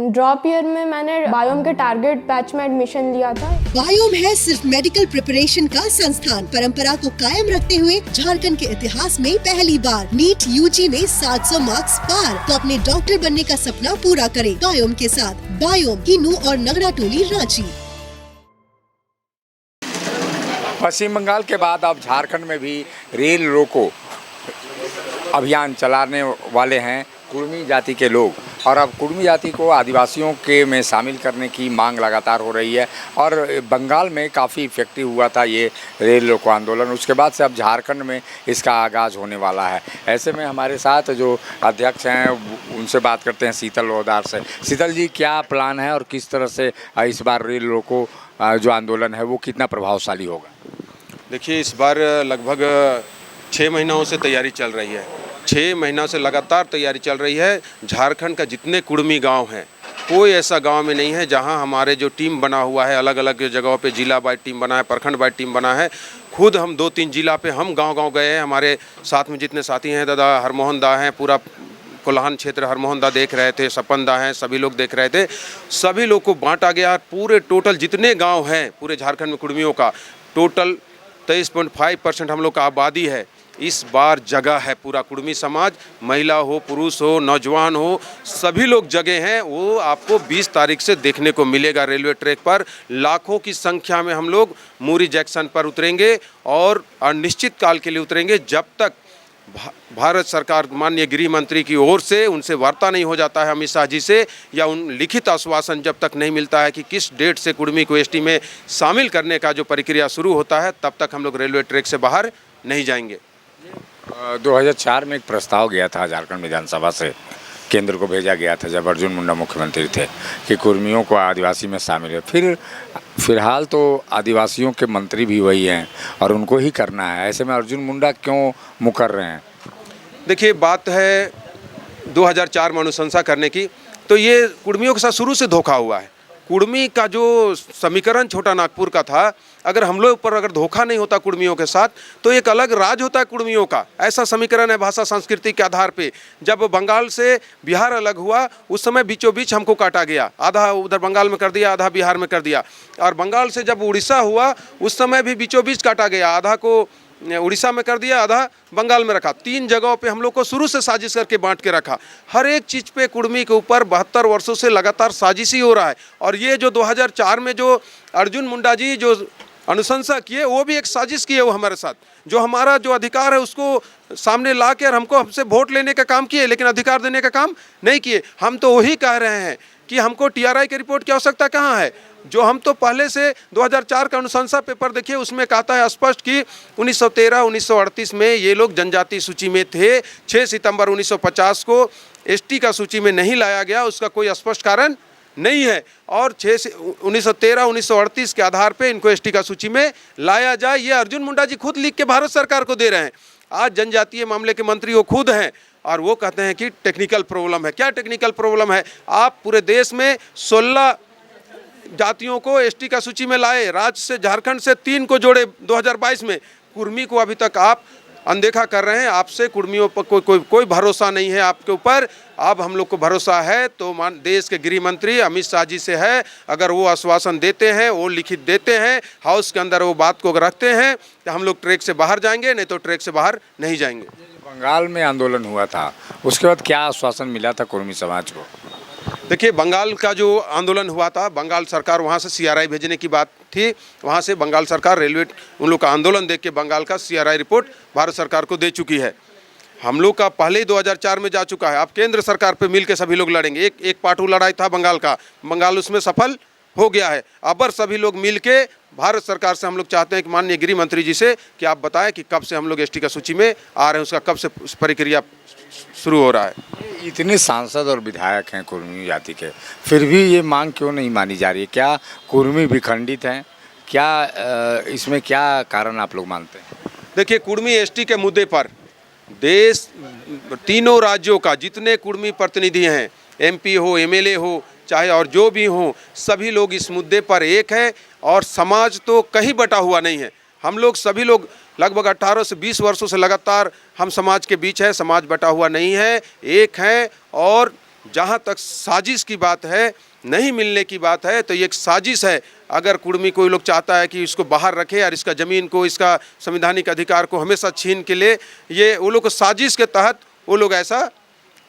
Drop year में मैंने biome के टारगेट बैच में एडमिशन लिया था। बायोम है सिर्फ मेडिकल प्रिपरेशन का संस्थान। परंपरा को कायम रखते हुए झारखंड के इतिहास में पहली बार नीट यूजी में 700 मार्क्स पार। तो अपने डॉक्टर बनने का सपना पूरा करें बायोम के साथ। बायोम किन्नू और नगरा टोली, रांची। पश्चिम बंगाल के बाद अब झारखंड में भी रेल रोको अभियान चलाने वाले हैं कुर्मी जाति के लोग। और अब कुर्मी जाति को आदिवासियों के में शामिल करने की मांग लगातार हो रही है। और बंगाल में काफ़ी इफेक्टिव हुआ था ये रेल रोको आंदोलन, उसके बाद से अब झारखंड में इसका आगाज़ होने वाला है। ऐसे में हमारे साथ जो अध्यक्ष हैं उनसे बात करते हैं, शीतल लोहदार से। शीतल जी, क्या प्लान है और किस तरह से इस बार रेल रोको जो आंदोलन है वो कितना प्रभावशाली होगा? देखिए, इस बार लगभग 6 महीनों से तैयारी चल रही है। 6 महीनों से लगातार तैयारी चल रही है। झारखंड का जितने कुर्मी गांव हैं, कोई ऐसा गांव में नहीं है जहां हमारे जो टीम बना हुआ है, अलग अलग जगहों पे जिला वाइज टीम बना है, प्रखंड वाइज टीम बना है। खुद हम 2-3 जिला पे हम गांव-गांव गए हैं। हमारे साथ में जितने साथी हैं, दादा हरमोहन दा हैं, पूरा कोल्हान क्षेत्र हरमोहन दा देख रहे थे, सपन दा हैं, सभी लोग देख रहे थे। सभी लोग को बांटा गया। पूरे टोटल जितने गाँव हैं पूरे झारखंड में कुर्मियों का, टोटल 23.5% हम लोग का आबादी है। इस बार जगह है पूरा कुर्मी समाज, महिला हो, पुरुष हो, नौजवान हो, सभी लोग जगह हैं। वो आपको 20 तारीख से देखने को मिलेगा रेलवे ट्रैक पर। लाखों की संख्या में हम लोग मुरी जंक्शन पर उतरेंगे और अनिश्चित काल के लिए उतरेंगे, जब तक भारत सरकार माननीय गृह मंत्री की ओर से उनसे वार्ता नहीं हो जाता है अमित शाह जी से, या उन लिखित आश्वासन जब तक नहीं मिलता है कि किस डेट से कुर्मी को एसटी में शामिल करने का जो प्रक्रिया शुरू होता है, तब तक हम लोग रेलवे ट्रैक से बाहर नहीं जाएंगे। 2004 में एक प्रस्ताव गया था झारखंड विधानसभा से, केंद्र को भेजा गया था जब अर्जुन मुंडा मुख्यमंत्री थे, कि कुर्मियों को आदिवासी में शामिल है। फिलहाल तो आदिवासियों के मंत्री भी वही हैं और उनको ही करना है। ऐसे में अर्जुन मुंडा क्यों मुकर रहे हैं? देखिए, बात है 2004 में अनुशंसा करने की, तो ये कुर्मियों के साथ शुरू से धोखा हुआ है। कुर्मी का जो समीकरण छोटा नागपुर का था, अगर हम लोग पर अगर धोखा नहीं होता कुर्मियों के साथ, तो एक अलग राज होता है कुर्मियों का। ऐसा समीकरण है भाषा संस्कृति के आधार पे। जब बंगाल से बिहार अलग हुआ, उस समय बीचों बीच हमको काटा गया, आधा उधर बंगाल में कर दिया, आधा बिहार में कर दिया। और बंगाल से जब उड़ीसा हुआ, उस समय भी बीचों बीच काटा गया, आधा को उड़ीसा में कर दिया, आधा बंगाल में रखा। 3 जगहों पे हम लोग को शुरू से साजिश करके बांट के रखा। हर एक चीज़ पे कुर्मी के ऊपर 72 वर्षों से लगातार साजिश ही हो रहा है। और ये जो 2004 में जो अर्जुन मुंडा जी जो अनुशंसा किए, वो भी एक साजिश किए वो हमारे साथ। जो हमारा जो अधिकार है उसको सामने ला के और हमसे वोट लेने का काम किए, लेकिन अधिकार देने का काम नहीं किए। हम तो वही कह रहे हैं कि हमको टीआरआई की रिपोर्ट की आवश्यकता कहाँ है? जो हम तो पहले से 2004 का अनुशंसा पेपर देखिए, उसमें कहता है स्पष्ट कि 1913-1938 में ये लोग जनजाति सूची में थे। 6 सितंबर 1950 को एसटी का सूची में नहीं लाया गया, उसका कोई स्पष्ट कारण नहीं है। और 1913-1938 के आधार पे इनको एसटी का सूची में लाया जाए, ये अर्जुन मुंडा जी खुद लिख के भारत सरकार को दे रहे हैं। आज जनजातीय मामले के मंत्री वो खुद हैं और वो कहते हैं कि टेक्निकल प्रॉब्लम है। क्या टेक्निकल प्रॉब्लम है? आप पूरे देश में 16 जातियों को एसटी का सूची में लाए, राज्य से झारखंड से 3 को जोड़े 2022 में। कुर्मी को अभी तक आप अनदेखा कर रहे हैं। आपसे कुर्मियों पर कोई भरोसा नहीं है आपके ऊपर। अब हम लोग को भरोसा है तो देश के गृह मंत्री अमित शाह जी से है। अगर वो आश्वासन देते हैं, वो लिखित देते हैं, हाउस के अंदर वो बात को रखते हैं, तो हम लोग ट्रैक से बाहर जाएंगे, नहीं तो ट्रैक से बाहर नहीं जाएंगे। बंगाल में आंदोलन हुआ था, उसके बाद क्या आश्वासन मिला था कुर्मी समाज को? देखिए, बंगाल का जो आंदोलन हुआ था, बंगाल सरकार वहाँ से सीआरआई भेजने की बात थी। वहाँ से बंगाल सरकार रेलवे उन लोग का आंदोलन देख के बंगाल का सीआरआई रिपोर्ट भारत सरकार को दे चुकी है। हम लोग का पहले ही 2004 में जा चुका है। अब केंद्र सरकार पे मिल के सभी लोग लड़ेंगे। एक पाटू लड़ाई था बंगाल का, बंगाल उसमें सफल हो गया है। अब सभी लोग मिल के भारत सरकार से हम लोग चाहते हैं कि माननीय गृह मंत्री जी से कि आप बताएं कि कब से हम लोग एसटी का सूची में आ रहे हैं, उसका कब से प्रक्रिया शुरू हो रहा है। इतने सांसद और विधायक हैं कुर्मी जाति के, फिर भी ये मांग क्यों नहीं मानी जा रही है? क्या कुर्मी विखंडित हैं? क्या इसमें क्या कारण आप लोग मानते हैं? देखिए, कुर्मी एसटी के मुद्दे पर देश तीनों राज्यों का जितने कुर्मी प्रतिनिधि हैं, एमपी हो, एमएलए हो, चाहे और जो भी हो, सभी लोग इस मुद्दे पर एक है। और समाज तो कहीं बटा हुआ नहीं है। हम लोग सभी लोग लगभग 18 से 20 वर्षों से लगातार हम समाज के बीच है। समाज बटा हुआ नहीं है, एक है। और जहाँ तक साजिश की बात है, नहीं मिलने की बात है, तो ये एक साजिश है। अगर कुर्मी कोई लोग चाहता है कि इसको बाहर रखे और इसका ज़मीन को, इसका संवैधानिक अधिकार को हमेशा छीन के ले, ये वो लोग साजिश के तहत वो लोग ऐसा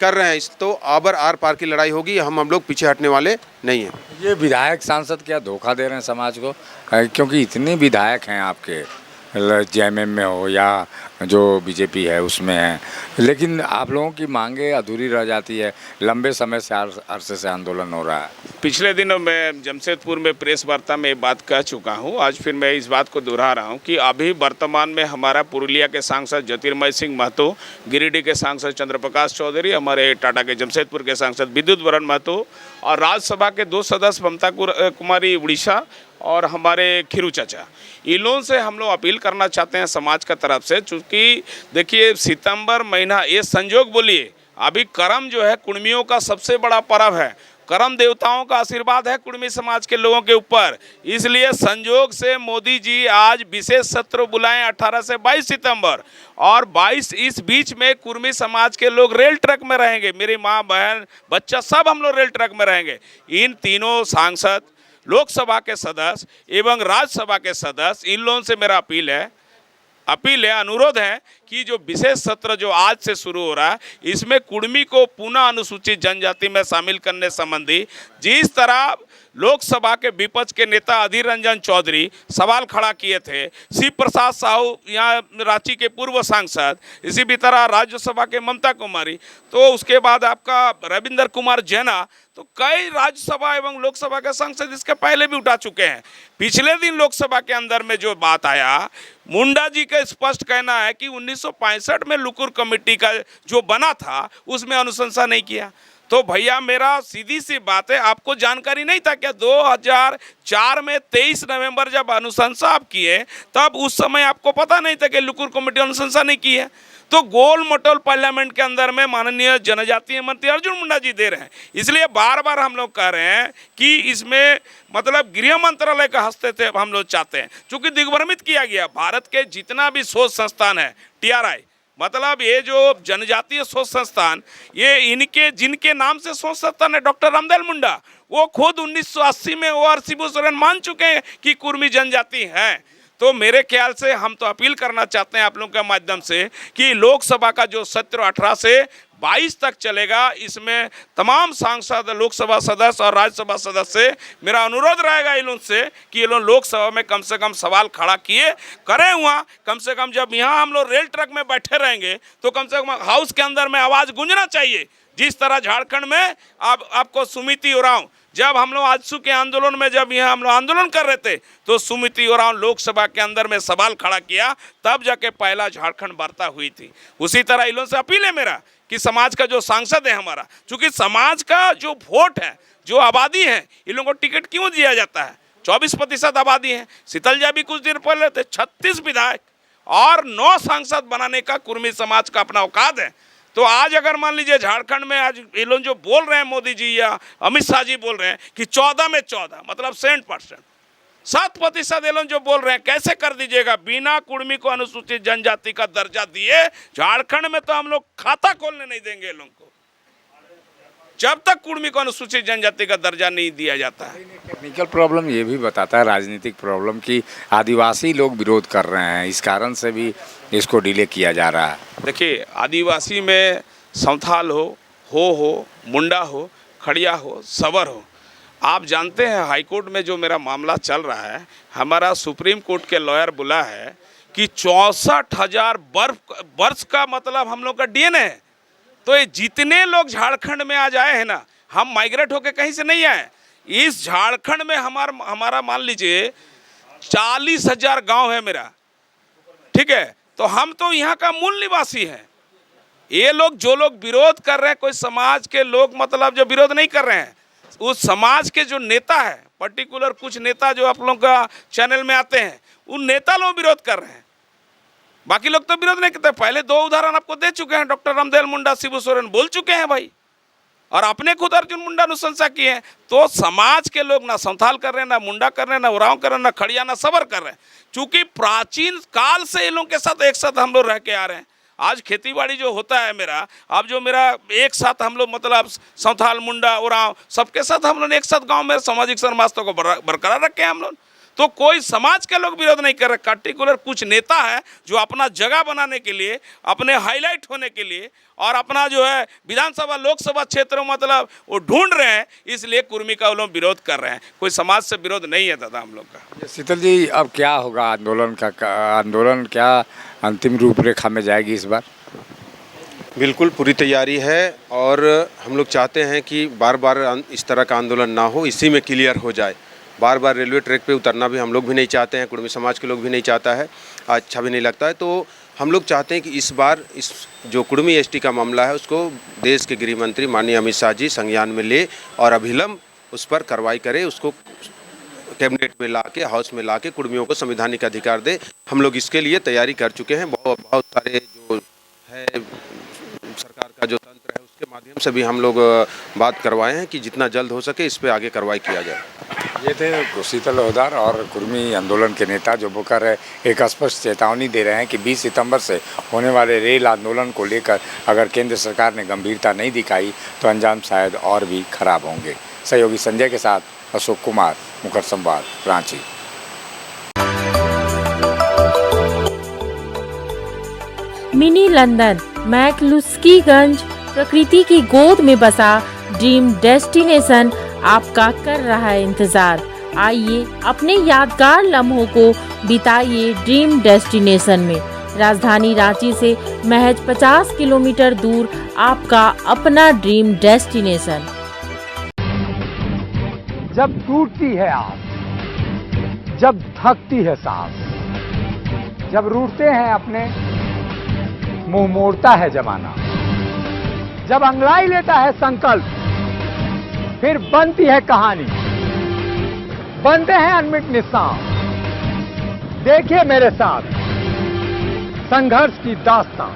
कर रहे हैं। इस तो आबर आर पार की लड़ाई होगी, हम लोग पीछे हटने वाले नहीं हैं। ये विधायक सांसद क्या धोखा दे रहे हैं समाज को? क्योंकि इतने विधायक हैं आपके, जेएमएम में हो या जो बीजेपी है उसमें है, लेकिन आप लोगों की मांगे अधूरी रह जाती है। लंबे समय से अरसे से आंदोलन हो रहा है। पिछले दिनों मैं जमशेदपुर में प्रेस वार्ता में ये बात कह चुका हूँ, आज फिर मैं इस बात को दोहरा रहा हूँ कि अभी वर्तमान में हमारा पुरुलिया के सांसद ज्योतिर्मय सिंह महतो, गिरिडीह के सांसद चंद्रप्रकाश चौधरी, हमारे टाटा के जमशेदपुर के सांसद विद्युत वरण महतो और राज्यसभा के 2 सदस्य ममता कुमारी उड़ीसा और हमारे खीरू चाचा, इन लोगों से हम लोग अपील करना चाहते हैं समाज का तरफ से। चूँकि देखिए सितंबर महीना ये संजोग बोलिए, अभी करम जो है कुर्मियों का सबसे बड़ा पर्व है, करम देवताओं का आशीर्वाद है कुर्मी समाज के लोगों के ऊपर, इसलिए संजोग से मोदी जी आज विशेष सत्र बुलाएं 18 से 22 सितंबर और 22 इस बीच में कुर्मी समाज के लोग रेल ट्रैक में रहेंगे। मेरी माँ बहन बच्चा सब हम लोग रेल ट्रैक में रहेंगे। इन तीनों सांसद, लोकसभा के सदस्य एवं राज्यसभा के सदस्य, इन लोगों से मेरा अपील है, अनुरोध है कि जो विशेष सत्र जो आज से शुरू हो रहा है, इसमें कुर्मी को पुनः अनुसूचित जनजाति में शामिल करने संबंधी जिस तरह लोकसभा के विपक्ष के नेता अधीर रंजन चौधरी सवाल खड़ा किए थे, शिव प्रसाद साहू यहाँ रांची के पूर्व सांसद, इसी भी तरह राज्यसभा के ममता कुमारी, तो उसके बाद आपका रविंद्र कुमार जैना, तो कई राज्यसभा एवं लोकसभा के सांसद इसके पहले भी उठा चुके हैं। पिछले दिन लोकसभा के अंदर में जो बात आया, मुंडा जी का स्पष्ट कहना है कि 1965 में लुकुर कमेटी का जो बना था उसमें अनुशंसा नहीं किया। तो भैया मेरा सीधी सी बात है, आपको जानकारी नहीं था क्या 2004 में 23 नवंबर जब अनुशंसा आप किए तब उस समय आपको पता नहीं था कि लुकुर कमेटी अनुशंसा नहीं की है? तो गोल मटोल पार्लियामेंट के अंदर में माननीय जनजातीय मंत्री अर्जुन मुंडा जी दे रहे हैं। इसलिए बार बार हम लोग कह रहे हैं कि इसमें मतलब गृह मंत्रालय का हस्तक्षेप हम लोग चाहते हैं, क्योंकि दिग्भ्रमित किया गया भारत के जितना भी शोध संस्थान है, TRI मतलब ये जो जनजातीय शोध संस्थान, ये इनके जिनके नाम से शोध संस्थान है, डॉक्टर रामदयाल मुंडा, वो खुद 1980 में OR शिबू सोरेन मान चुके हैं कि कुर्मी जनजाति हैं। तो मेरे ख्याल से हम तो अपील करना चाहते हैं आप लोगों के माध्यम से कि लोकसभा का जो सत्र 18 से 22 तक चलेगा, इसमें तमाम सांसद, लोकसभा सदस्य और राज्यसभा सदस्य से मेरा अनुरोध रहेगा इन लोगों से कि ये लोग लोकसभा में कम से कम सवाल खड़ा किए करें। हुआ कम से कम जब यहाँ हम लोग रेल ट्रैक में बैठे रहेंगे तो कम से कम हाउस के अंदर में आवाज़ गूंजना चाहिए। जिस तरह झारखंड में आपको सुमिति उरांव, जब हम लोग आजसू के आंदोलन में जब यहाँ हम लोग आंदोलन कर रहे थे तो सुमिति उरांव लोकसभा के अंदर में सवाल खड़ा किया, तब जाके पहला झारखंड वार्ता हुई थी। उसी तरह इन लोगों से अपील है मेरा कि समाज का जो सांसद है हमारा, चूँकि समाज का जो वोट है, जो आबादी है, इन लोगों को टिकट क्यों दिया जाता है? 24% आबादी है। शीतलजा भी कुछ दिन पहले थे, 36 विधायक और 9 सांसद बनाने का कुर्मी समाज का अपना औकात है। तो आज अगर मान लीजिए झारखंड में आज ये लोग जो बोल रहे हैं, मोदी जी या अमित शाह जी बोल रहे हैं कि 14 में 14 मतलब 7%, 7% ये लोग जो बोल रहे हैं, कैसे कर दीजिएगा? बिना कुर्मी को अनुसूचित जनजाति का दर्जा दिए झारखंड में तो हम लोग खाता खोलने नहीं देंगे लोगों को, जब तक कुर्मी को अनुसूचित जनजाति का दर्जा नहीं दिया जाता है। टेक्निकल प्रॉब्लम ये भी बताता है, राजनीतिक प्रॉब्लम की आदिवासी लोग विरोध कर रहे हैं, इस कारण से भी इसको डिले किया जा रहा है। देखिए आदिवासी में संथाल हो, मुंडा हो, खड़िया हो, सवर हो, आप जानते हैं हाईकोर्ट में जो मेरा मामला चल रहा है, हमारा सुप्रीम कोर्ट के लॉयर बोला है कि 64,000 वर्ष का मतलब हम लोग का DNA है। तो ये जितने लोग झारखंड में आज आए हैं ना, हम माइग्रेट होके कहीं से नहीं आए। इस झारखंड में हमारा मान लीजिए 40,000 गांव है मेरा, ठीक है? तो हम तो यहाँ का मूल निवासी हैं। ये लोग जो लोग विरोध कर रहे हैं, कोई समाज के लोग मतलब जो विरोध नहीं कर रहे हैं, उस समाज के जो नेता है, पर्टिकुलर कुछ नेता जो आप लोगों का चैनल में आते हैं, उन नेता लोग विरोध कर रहे हैं, बाकी लोग तो विरोध नहीं करते। पहले 2 उदाहरण आपको दे चुके हैं, डॉक्टर रामदयाल मुंडा, शिबू सोरेन बोल चुके हैं भाई, और अपने खुद अर्जुन मुंडा अनुशंसा किए हैं। तो समाज के लोग ना संथाल कर रहे हैं, ना मुंडा कर रहे हैं, ना उरांव कर रहे हैं, ना खड़िया, ना सबर कर रहे हैं। चूँकि प्राचीन काल से इन लोगों के साथ एक साथ हम लोग रह के आ रहे हैं। आज खेती बाड़ी जो होता है मेरा, अब जो मेरा एक साथ हम लोग मतलब संथाल, मुंडा, उरांव सबके साथ हम लोग एक साथ गांव में सामाजिक समाज को बरकरार रखे हैं हम लोग। तो कोई समाज के लोग विरोध नहीं कर रहे। पर्टिकुलर कुछ नेता है जो अपना जगह बनाने के लिए, अपने हाईलाइट होने के लिए और अपना जो है विधानसभा लोकसभा क्षेत्रों मतलब वो ढूंढ रहे हैं, इसलिए कुर्मी का वो लोग विरोध कर रहे हैं। कोई समाज से विरोध नहीं है दादा हम लोग का। शीतल जी, अब क्या होगा आंदोलन क्या अंतिम रूपरेखा में जाएगी इस बार? बिल्कुल पूरी तैयारी है और हम लोग चाहते हैं कि बार बार इस तरह का आंदोलन ना हो, इसी में क्लियर हो जाए। बार बार रेलवे ट्रैक पे उतरना भी हम लोग भी नहीं चाहते हैं, कुर्मी समाज के लोग भी नहीं चाहता है, अच्छा भी नहीं लगता है। तो हम लोग चाहते हैं कि इस बार इस जो कुर्मी एसटी का मामला है उसको देश के गृह मंत्री माननीय अमित शाह जी संज्ञान में ले और अभिलंब उस पर कार्रवाई करे, उसको कैबिनेट में ला के, हाउस में ला के कुर्मियों को संवैधानिक अधिकार दे। हम लोग इसके लिए तैयारी कर चुके हैं। बहुत सारे जो है सरकार का जो तंत्र है उसके माध्यम से भी हम लोग बात करवाए हैं कि जितना जल्द हो सके इस पर आगे कार्रवाई किया जाए। ये थे शीतल लोहदार और कुर्मी आंदोलन के नेता जो बोकर एक स्पष्ट चेतावनी दे रहे हैं कि 20 सितंबर से होने वाले रेल आंदोलन को लेकर अगर केंद्र सरकार ने गंभीरता नहीं दिखाई तो अंजाम शायद और भी खराब होंगे। सहयोगी संजय के साथ अशोक कुमार, मुखर संवाद, रांची। मिनी लंदन मैक्लुस्कीगंज प्रकृति की गोद में बसा ड्रीम डेस्टिनेशन आपका कर रहा है इंतजार। आइए अपने यादगार लम्हों को बिताइए ड्रीम डेस्टिनेशन में। राजधानी रांची से महज 50 किलोमीटर दूर आपका अपना ड्रीम डेस्टिनेशन। जब टूटती है आस, जब थकती है सांस, जब रूठते हैं अपने, मुंह मोड़ता है जमाना, जब अंगड़ाई लेता है संकल्प, फिर बनती है कहानी, बनते हैं अनमिट निशान। देखिए मेरे साथ संघर्ष की दास्तां।